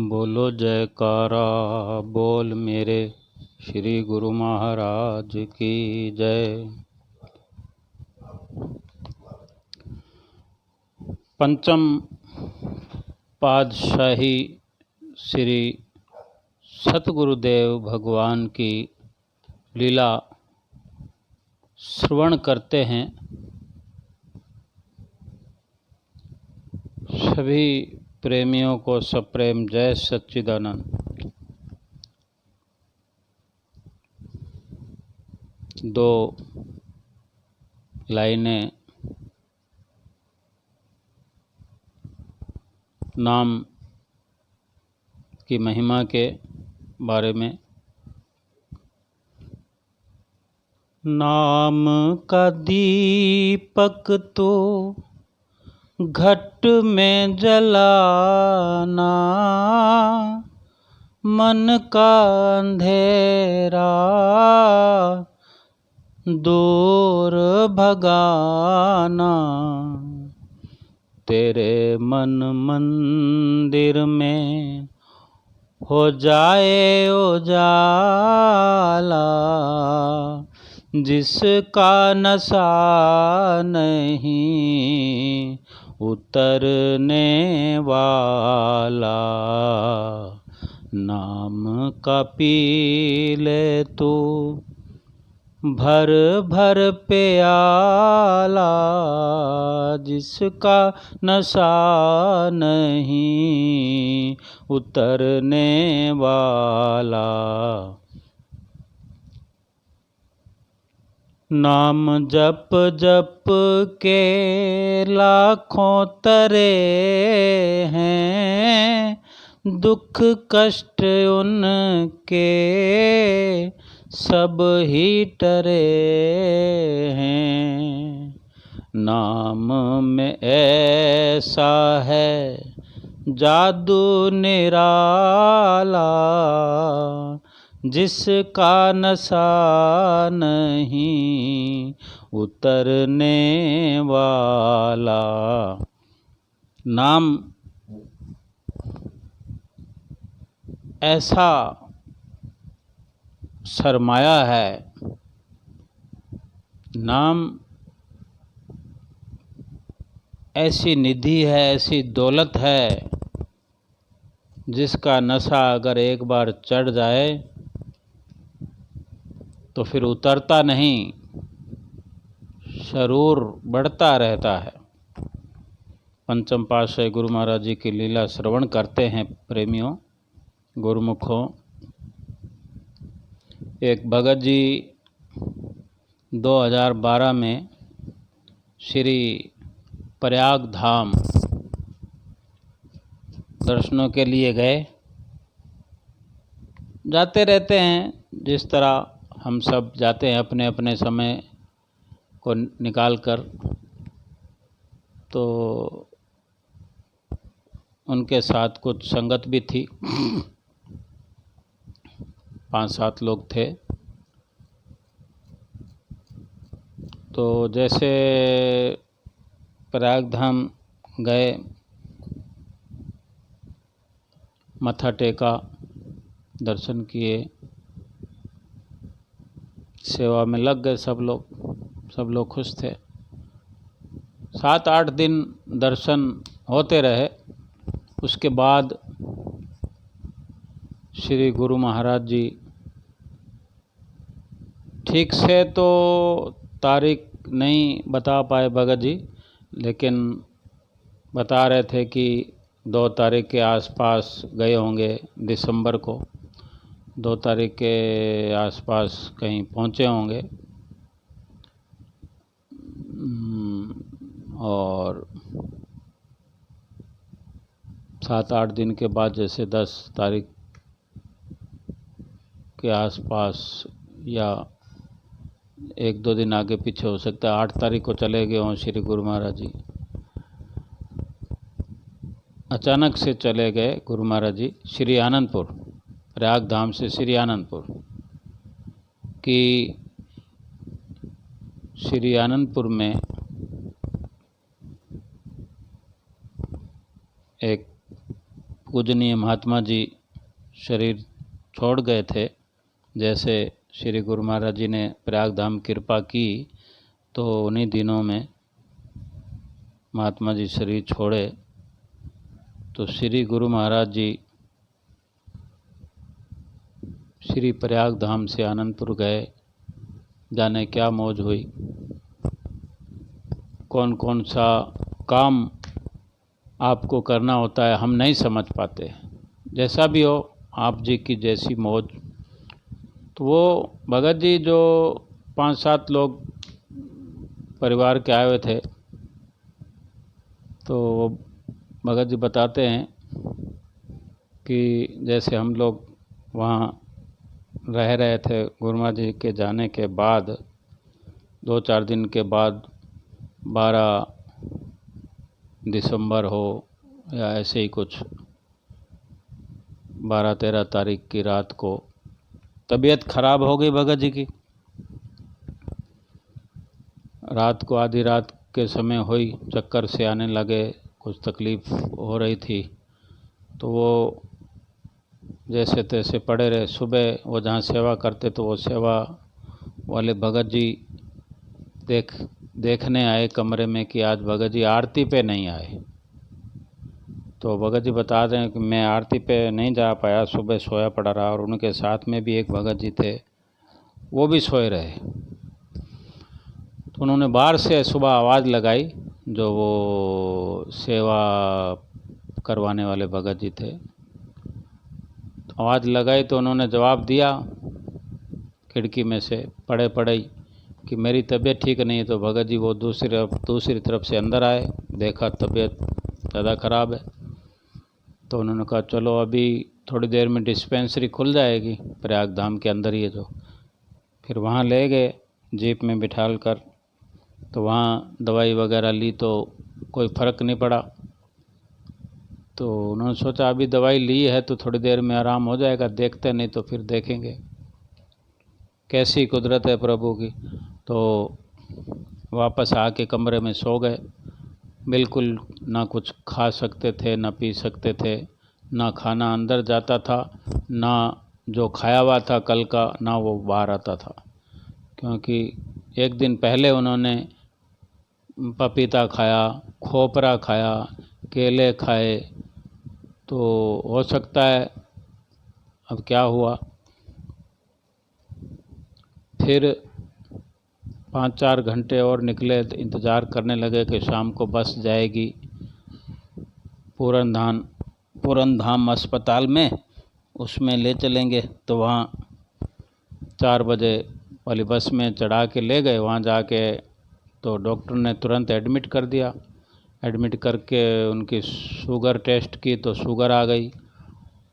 बोलो जयकारा बोल मेरे श्री गुरु महाराज की जय। पंचम पातशाही श्री सतगुरुदेव भगवान की लीला श्रवण करते हैं। सभी प्रेमियों को सप्रेम जय सच्चिदानंद। दो लाइनें नाम की महिमा के बारे में। नाम का दीपक तो घट में जलाना, मन का अंधेरा दूर भगाना। तेरे मन मंदिर में हो जाए उजाला, जिसका नशा नहीं उतरने वाला। नाम का पी ले तू भर भर प्याला, जिसका नशा नहीं उतरने वाला। नाम जप जप के लाखों तरे हैं, दुख कष्ट उनके सब ही टरे हैं। नाम में ऐसा है जादू निराला, जिसका नशा नहीं उतरने वाला। नाम ऐसा सरमाया है, नाम ऐसी निधि है, ऐसी दौलत है, जिसका नशा अगर एक बार चढ़ जाए तो फिर उतरता नहीं, जरूर बढ़ता रहता है। पंचम पातशाही गुरु महाराज जी की लीला श्रवण करते हैं प्रेमियों, गुरुमुखों। एक भगत जी 2012 में श्री प्रयाग धाम दर्शनों के लिए गए। जाते रहते हैं, जिस तरह हम सब जाते हैं अपने अपने समय को निकाल कर। तो उनके साथ कुछ संगत भी थी, 5-7 लोग थे। तो जैसे प्रयागधाम गए, मत्था टेका, दर्शन किए, सेवा में लग गए सब लोग खुश थे। 7-8 दिन दर्शन होते रहे। उसके बाद श्री गुरु महाराज जी ठीक से तो तारीख नहीं बता पाए भगत जी, लेकिन बता रहे थे कि 2 तारीख के आसपास गए होंगे, दिसंबर को 2 तारीख के आसपास कहीं पहुँचे होंगे। और 7-8 दिन के बाद जैसे 10 तारीख के आसपास या 1-2 दिन आगे पीछे हो सकता है, 8 तारीख को चले गए हों श्री गुरु महाराज जी। अचानक से चले गए गुरु महाराज जी श्री आनंदपुर, प्रयाग धाम से श्री आनंदपुर की। श्री आनंदपुर में एक पूजनीय महात्मा जी शरीर छोड़ गए थे। जैसे श्री गुरु महाराज जी ने प्रयाग धाम कृपा की तो उन्हीं दिनों में महात्मा जी शरीर छोड़े। तो श्री गुरु महाराज जी श्री प्रयाग धाम से आनंदपुर गए, जाने क्या मौज हुई, कौन कौन सा काम आपको करना होता है हम नहीं समझ पाते। जैसा भी हो, आप जी की जैसी मौज। तो वो भगत जी जो 5-7 लोग परिवार के आए हुए थे, तो भगत जी बताते हैं कि जैसे हम लोग वहाँ रह रहे थे, गुरु महाराज जी के जाने के बाद 2-4 दिन के बाद 12 दिसंबर हो या ऐसे ही कुछ 12-13 तारीख की रात को तबीयत खराब हो गई भगत जी की। रात को आधी रात के समय हुई, चक्कर से आने लगे, कुछ तकलीफ़ हो रही थी। तो वो जैसे तैसे पड़े रहे। सुबह वो जहाँ सेवा करते तो वो सेवा वाले भगत जी देखने आए कमरे में कि आज भगत जी आरती पे नहीं आए। तो भगत जी बता रहे हैं कि मैं आरती पे नहीं जा पाया, सुबह सोया पड़ा रहा। और उनके साथ में भी एक भगत जी थे, वो भी सोए रहे। तो उन्होंने बाहर से सुबह आवाज़ लगाई, जो वो सेवा करवाने वाले भगत जी थे। आवाज़ लगाई तो उन्होंने जवाब दिया खिड़की में से पड़े पड़े ही कि मेरी तबीयत ठीक नहीं है। तो भगत जी वो दूसरी तरफ से अंदर आए, देखा तबीयत ज़्यादा ख़राब है। तो उन्होंने कहा चलो अभी थोड़ी देर में डिस्पेंसरी खुल जाएगी, प्रयाग धाम के अंदर ही है जो। फिर वहाँ ले गए जीप में बिठाल कर। तो वहाँ दवाई वगैरह ली तो कोई फ़र्क नहीं पड़ा। तो उन्होंने सोचा अभी दवाई ली है तो थोड़ी देर में आराम हो जाएगा, देखते नहीं तो फिर देखेंगे। कैसी कुदरत है प्रभु की। तो वापस आके कमरे में सो गए। बिल्कुल ना कुछ खा सकते थे, ना पी सकते थे, ना खाना अंदर जाता था, ना जो खाया हुआ था कल का ना वो बाहर आता था। क्योंकि एक दिन पहले उन्होंने पपीता खाया, खोपरा खाया, केले खाए। तो हो सकता है अब क्या हुआ, फिर 5-4 घंटे और निकले तो इंतज़ार करने लगे कि शाम को बस जाएगी पूरन धाम अस्पताल में, उसमें ले चलेंगे। तो वहाँ 4 बजे वाली बस में चढ़ा के ले गए। वहाँ जाके तो डॉक्टर ने तुरंत एडमिट कर दिया। एडमिट करके उनकी शुगर टेस्ट की तो शुगर आ गई,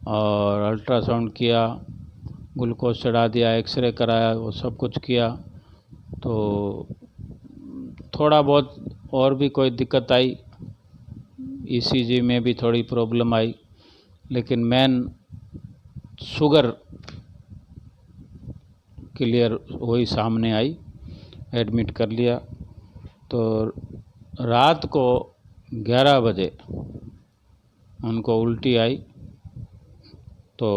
और अल्ट्रासाउंड किया, ग्लूकोज चढ़ा दिया, एक्सरे कराया, वो सब कुछ किया। तो थोड़ा बहुत और भी कोई दिक्कत आई, ईसीजी में भी थोड़ी प्रॉब्लम आई, लेकिन मेन शुगर क्लियर वही सामने आई। एडमिट कर लिया। तो रात को 11 बजे उनको उल्टी आई। तो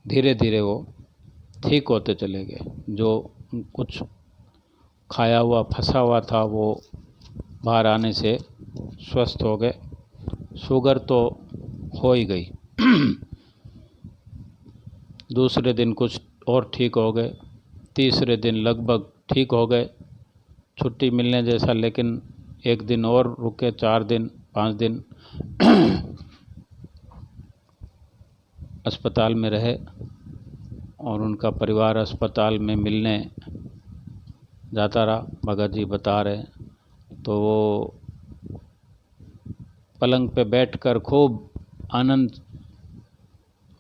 धीरे धीरे वो ठीक होते चले गए। जो कुछ खाया हुआ फंसा हुआ था वो बाहर आने से स्वस्थ हो गए। शुगर तो हो ही गई। दूसरे दिन कुछ और ठीक हो गए, तीसरे दिन लगभग ठीक हो गए, छुट्टी मिलने जैसा। लेकिन एक दिन और रुके, 4 दिन 5 दिन अस्पताल में रहे, और उनका परिवार अस्पताल में मिलने जाता रहा। भगत जी बता रहे, तो वो पलंग पे बैठकर खूब आनंद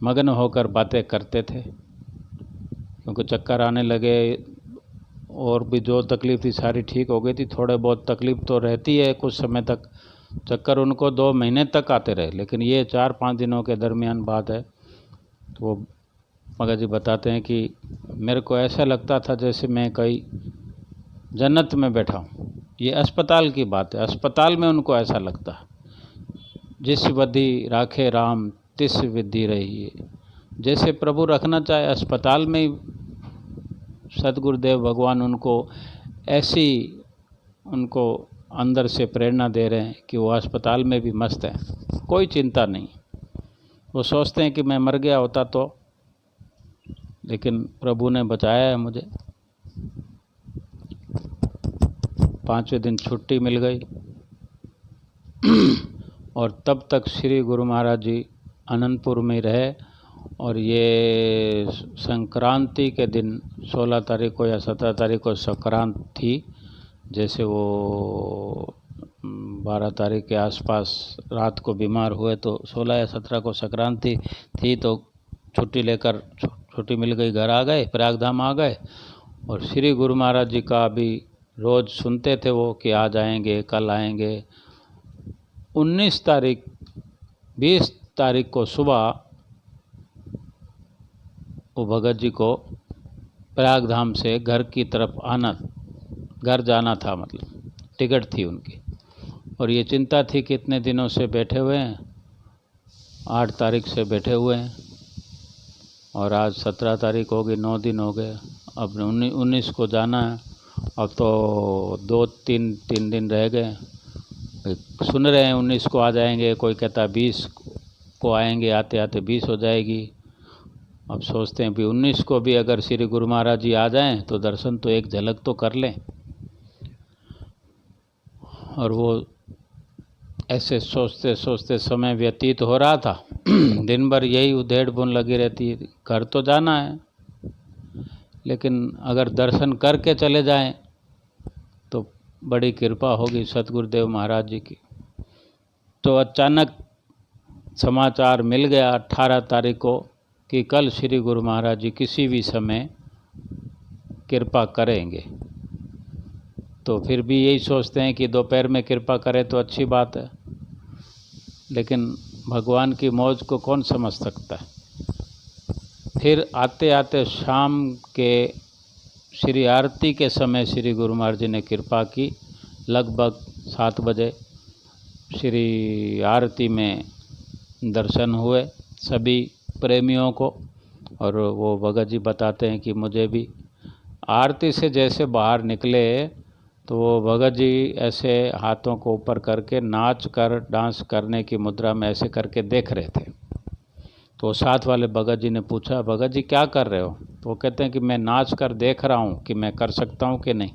मग्न होकर बातें करते थे, क्योंकि चक्कर आने लगे और भी जो तकलीफ़ थी सारी ठीक हो गई थी। थोड़े बहुत तकलीफ़ तो रहती है कुछ समय तक, चक्कर उनको 2 महीने तक आते रहे, लेकिन ये 4-5 दिनों के दरमियान बात है। तो वो भगत जी बताते हैं कि मेरे को ऐसा लगता था जैसे मैं कहीं जन्नत में बैठा हूँ। ये अस्पताल की बात है, अस्पताल में उनको ऐसा लगता है। जिस विधि राखे राम तिस विधि रही है। जैसे प्रभु रखना चाहे अस्पताल में ही सदगुरुदेव भगवान उनको ऐसी उनको अंदर से प्रेरणा दे रहे हैं कि वो अस्पताल में भी मस्त है, कोई चिंता नहीं। वो सोचते हैं कि मैं मर गया होता तो, लेकिन प्रभु ने बचाया है मुझे। 5वें दिन छुट्टी मिल गई और तब तक श्री गुरु महाराज जी अनंतपुर में रहे। और ये संक्रांति के दिन 16 तारीख को या 17 तारीख को संक्रांत थी। जैसे वो 12 तारीख के आसपास रात को बीमार हुए तो 16 या 17 को संक्रांति थी, तो छुट्टी मिल गई, घर आ गए, प्रयागधाम आ गए। और श्री गुरु महाराज जी का भी रोज़ सुनते थे वो कि आज आएंगे, कल आएंगे। 19 तारीख 20 तारीख को सुबह वो भगत जी को प्रयागधाम से घर की तरफ घर जाना था, मतलब टिकट थी उनकी। और ये चिंता थी कि इतने दिनों से बैठे हुए हैं, 8 तारीख से बैठे हुए हैं और आज 17 तारीख हो गई, 9 दिन हो गए। अब 19 को जाना है। अब तो 2-3 दिन रह गए। सुन रहे हैं 19 को आ जाएंगे, कोई कहता 20 को आएंगे, आते आते 20 हो जाएगी। अब सोचते हैं भी 19 को भी अगर श्री गुरु महाराज जी आ जाएं तो दर्शन तो एक झलक तो कर लें। और वो ऐसे सोचते सोचते समय व्यतीत हो रहा था। दिन भर यही उधेड़ बुन लगी रहती है, घर तो जाना है, लेकिन अगर दर्शन करके चले जाएं तो बड़ी कृपा होगी सतगुरुदेव महाराज जी की। तो अचानक समाचार मिल गया 18 तारीख को कि कल श्री गुरु महाराज जी किसी भी समय कृपा करेंगे। तो फिर भी यही सोचते हैं कि दोपहर में कृपा करे तो अच्छी बात है, लेकिन भगवान की मौज को कौन समझ सकता है। फिर आते आते शाम के श्री आरती के समय श्री गुरु महाराज जी ने कृपा की। लगभग 7 बजे श्री आरती में दर्शन हुए सभी प्रेमियों को। और वो भगत जी बताते हैं कि मुझे भी आरती से जैसे बाहर निकले तो वो भगत जी ऐसे हाथों को ऊपर करके नाच कर डांस करने की मुद्रा में ऐसे करके देख रहे थे। तो साथ वाले भगत जी ने पूछा, भगत जी क्या कर रहे हो? तो वो कहते हैं कि मैं नाच कर देख रहा हूँ कि मैं कर सकता हूँ कि नहीं,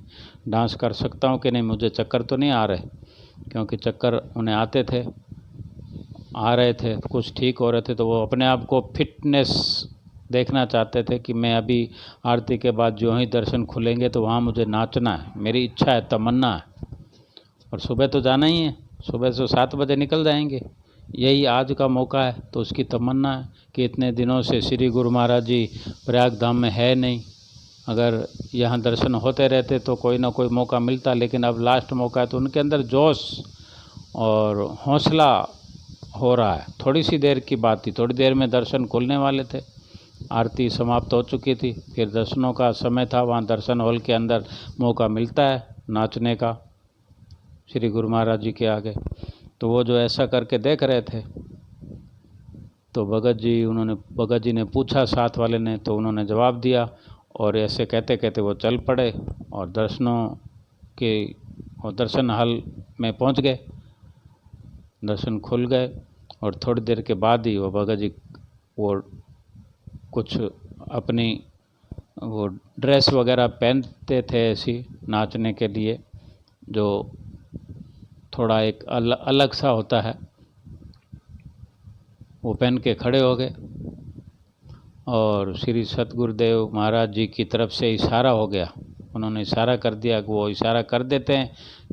डांस कर सकता हूँ कि नहीं, मुझे चक्कर तो नहीं आ रहे। क्योंकि चक्कर उन्हें आते थे, आ रहे थे, कुछ ठीक हो रहे थे, तो वो अपने आप को फिटनेस देखना चाहते थे कि मैं अभी आरती के बाद जो ही दर्शन खुलेंगे तो वहाँ मुझे नाचना है, मेरी इच्छा है, तमन्ना है। और सुबह तो जाना ही है, सुबह से 7 बजे निकल जाएंगे, यही आज का मौका है। तो उसकी तमन्ना है कि इतने दिनों से श्री गुरु महाराज जी प्रयागधाम में है नहीं, अगर यहाँ दर्शन होते रहते तो कोई ना कोई मौका मिलता, लेकिन अब लास्ट मौका है। तो उनके अंदर जोश और हौसला हो रहा है। थोड़ी सी देर की बात थी, थोड़ी देर में दर्शन खुलने वाले थे, आरती समाप्त हो चुकी थी, फिर दर्शनों का समय था। वहाँ दर्शन हॉल के अंदर मौका मिलता है नाचने का श्री गुरु महाराज जी के आगे। तो वो जो ऐसा करके देख रहे थे, तो भगत जी ने पूछा साथ वाले ने, तो उन्होंने जवाब दिया और ऐसे कहते कहते वो चल पड़े और दर्शन हॉल में पहुंच गए। दर्शन खुल गए और थोड़ी देर के बाद ही वो भगत जी वो कुछ अपनी वो ड्रेस वगैरह पहनते थे ऐसी नाचने के लिए, जो थोड़ा एक अलग सा होता है, वो पहन के खड़े हो गए और श्री सतगुरुदेव महाराज जी की तरफ से इशारा हो गया। उन्होंने इशारा कर दिया कि वो इशारा कर देते हैं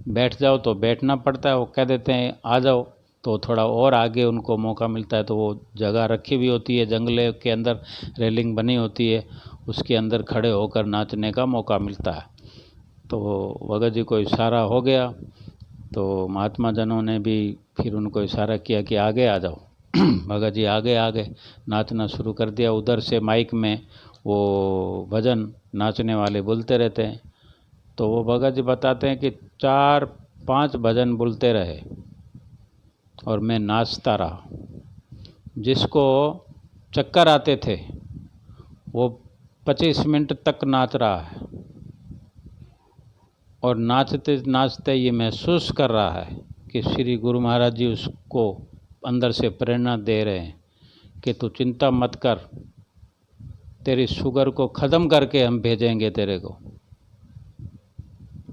बैठ जाओ तो बैठना पड़ता है, वो कह देते हैं आ जाओ तो थोड़ा और आगे उनको मौका मिलता है। तो वो जगह रखी हुई होती है, जंगले के अंदर रेलिंग बनी होती है, उसके अंदर खड़े होकर नाचने का मौका मिलता है। तो भगत जी को इशारा हो गया तो महात्मा जनों ने भी फिर उनको इशारा किया कि आगे आ जाओ। भगत जी आगे नाचना शुरू कर दिया। उधर से माइक में वो भजन नाचने वाले बोलते रहते हैं। तो वो भगत जी बताते हैं कि 4-5 भजन बोलते रहे और मैं नाचता रहा। जिसको चक्कर आते थे वो 25 मिनट तक नाच रहा है और नाचते नाचते ये महसूस कर रहा है कि श्री गुरु महाराज जी उसको अंदर से प्रेरणा दे रहे हैं कि तू चिंता मत कर, तेरी शुगर को ख़त्म करके हम भेजेंगे तेरे को।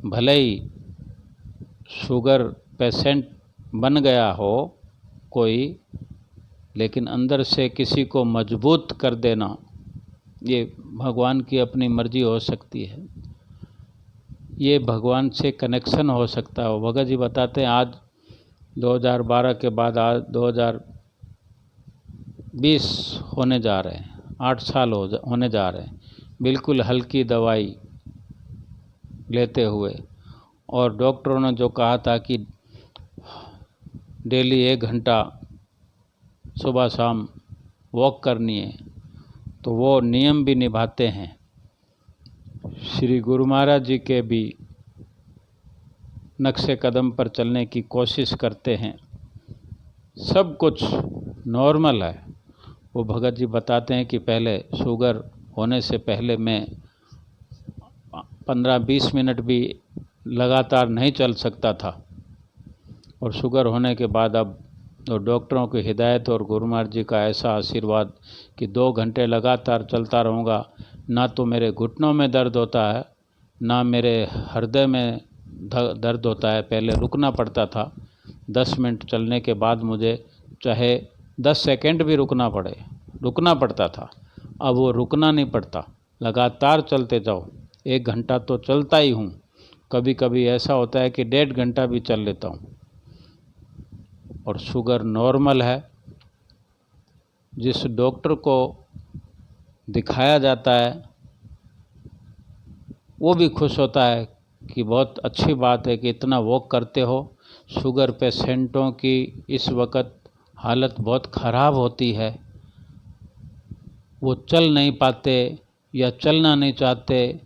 भले ही शुगर पेशेंट बन गया हो कोई, लेकिन अंदर से किसी को मजबूत कर देना ये भगवान की अपनी मर्जी हो सकती है। ये भगवान से कनेक्शन हो सकता है। भगत जी बताते हैं आज 2012 के बाद आज 2020 होने जा रहे हैं, 8 साल होने जा रहे हैं बिल्कुल हल्की दवाई लेते हुए। और डॉक्टरों ने जो कहा था कि डेली 1 घंटा सुबह शाम वॉक करनी है, तो वो नियम भी निभाते हैं। श्री गुरु महाराज जी के भी नक्शे कदम पर चलने की कोशिश करते हैं। सब कुछ नॉर्मल है। वो भगत जी बताते हैं कि पहले शुगर होने से पहले मैं 15-20 मिनट भी लगातार नहीं चल सकता था, और शुगर होने के बाद अब तो डॉक्टरों की हिदायत और गुरु महाराज जी का ऐसा आशीर्वाद कि 2 घंटे लगातार चलता रहूँगा। ना तो मेरे घुटनों में दर्द होता है, ना मेरे हृदय में दर्द होता है। पहले रुकना पड़ता था, 10 मिनट चलने के बाद मुझे चाहे 10 सेकंड भी रुकना पड़ता था। अब वो रुकना नहीं पड़ता, लगातार चलते जाओ। 1 घंटा तो चलता ही हूँ, कभी कभी ऐसा होता है कि 1.5 घंटा भी चल लेता हूँ। और शुगर नॉर्मल है। जिस डॉक्टर को दिखाया जाता है वो भी खुश होता है कि बहुत अच्छी बात है कि इतना वॉक करते हो। शुगर पेशेंटों की इस वक्त हालत बहुत ख़राब होती है, वो चल नहीं पाते या चलना नहीं चाहते,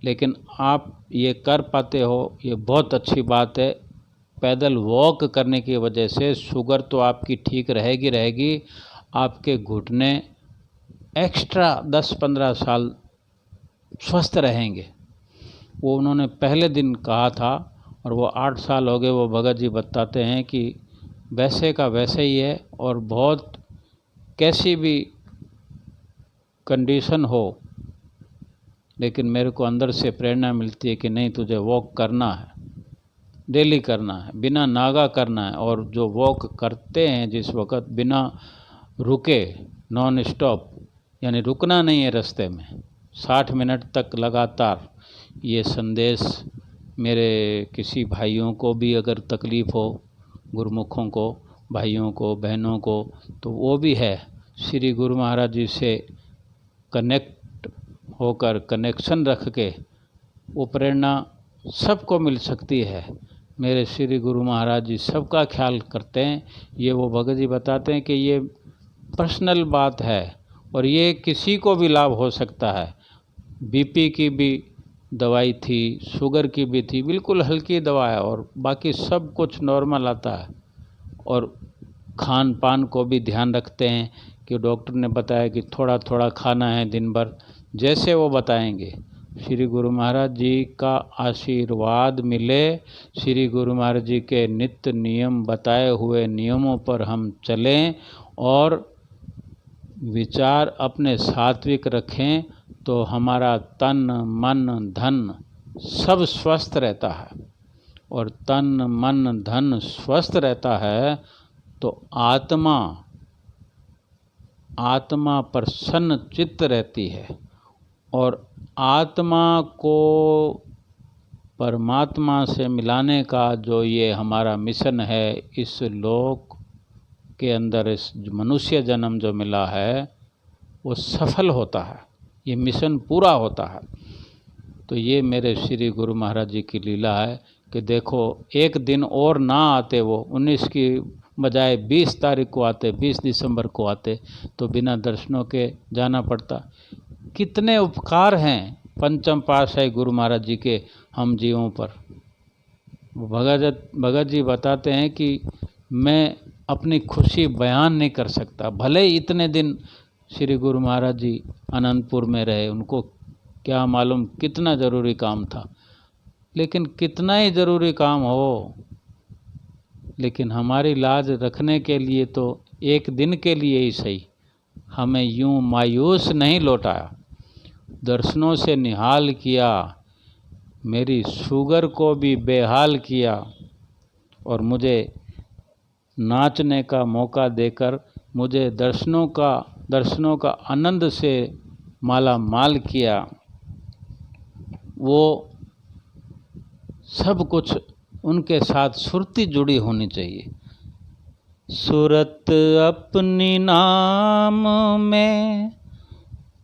लेकिन आप ये कर पाते हो, ये बहुत अच्छी बात है। पैदल वॉक करने की वजह से शुगर तो आपकी ठीक रहेगी। आपके घुटने एक्स्ट्रा 10-15 साल स्वस्थ रहेंगे। वो उन्होंने पहले दिन कहा था और वो 8 साल हो गए। वो भगत जी बताते हैं कि वैसे का वैसे ही है, और बहुत कैसी भी कंडीशन हो, लेकिन मेरे को अंदर से प्रेरणा मिलती है कि नहीं, तुझे वॉक करना है, डेली करना है, बिना नागा करना है। और जो वॉक करते हैं जिस वक्त बिना रुके, नॉन स्टॉप, यानी रुकना नहीं है रास्ते में, 60 मिनट तक लगातार। ये संदेश मेरे किसी भाइयों को भी अगर तकलीफ़ हो, गुरुमुखों को, भाइयों को, बहनों को, तो वो भी है श्री गुरु महाराज जी से कनेक्ट होकर, कनेक्शन रख के वो प्रेरणा सबको मिल सकती है। मेरे श्री गुरु महाराज जी सबका ख्याल करते हैं। ये वो भगत जी बताते हैं कि ये पर्सनल बात है और ये किसी को भी लाभ हो सकता है। बीपी की भी दवाई थी, शुगर की भी थी, बिल्कुल हल्की दवा है, और बाकी सब कुछ नॉर्मल आता है। और खान पान को भी ध्यान रखते हैं कि डॉक्टर ने बताया कि थोड़ा थोड़ा खाना है दिन भर, जैसे वो बताएंगे। श्री गुरु महाराज जी का आशीर्वाद मिले, श्री गुरु महाराज जी के नित्य नियम बताए हुए नियमों पर हम चलें और विचार अपने सात्विक रखें, तो हमारा तन मन धन सब स्वस्थ रहता है। और तन मन धन स्वस्थ रहता है तो आत्मा प्रसन्न चित्त रहती है। और आत्मा को परमात्मा से मिलाने का जो ये हमारा मिशन है, इस लोक के अंदर इस मनुष्य जन्म जो मिला है वो सफल होता है, ये मिशन पूरा होता है। तो ये मेरे श्री गुरु महाराज जी की लीला है कि देखो, एक दिन और ना आते, वो 19 की बजाय 20 तारीख को आते, 20 दिसंबर को आते, तो बिना दर्शनों के जाना पड़ता। कितने उपकार हैं पंचम पातशाही गुरु महाराज जी के हम जीवों पर। भगत जी बताते हैं कि मैं अपनी खुशी बयान नहीं कर सकता। भले ही इतने दिन श्री गुरु महाराज जी अनंतपुर में रहे, उनको क्या मालूम कितना ज़रूरी काम था, लेकिन कितना ही ज़रूरी काम हो, लेकिन हमारी लाज रखने के लिए तो एक दिन के लिए ही सही हमें यूं मायूस नहीं लौटाया, दर्शनों से निहाल किया, मेरी शुगर को भी बेहाल किया और मुझे नाचने का मौका देकर मुझे दर्शनों का आनंद से माला माल किया। वो सब कुछ उनके साथ सुरती जुड़ी होनी चाहिए। सूरत अपनी नाम में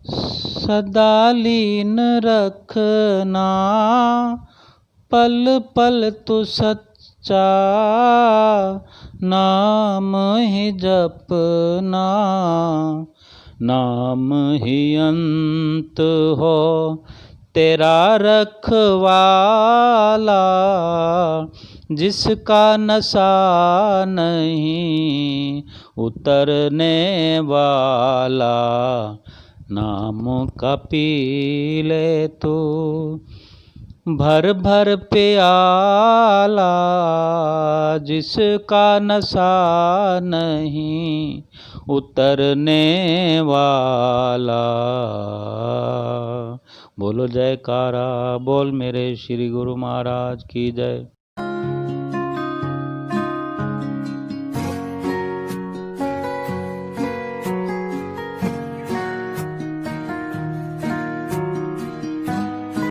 सदा लीन रखना, पल पल तू सच्चा नाम ही जपना, नाम ही अंत हो तेरा रखवाला, जिसका नशा नहीं उतरने वाला, नाम का पी ले तू भर भर प्याला, जिसका नशा नहीं उतरने वाला। बोलो जयकारा, बोल मेरे श्री गुरु महाराज की जय।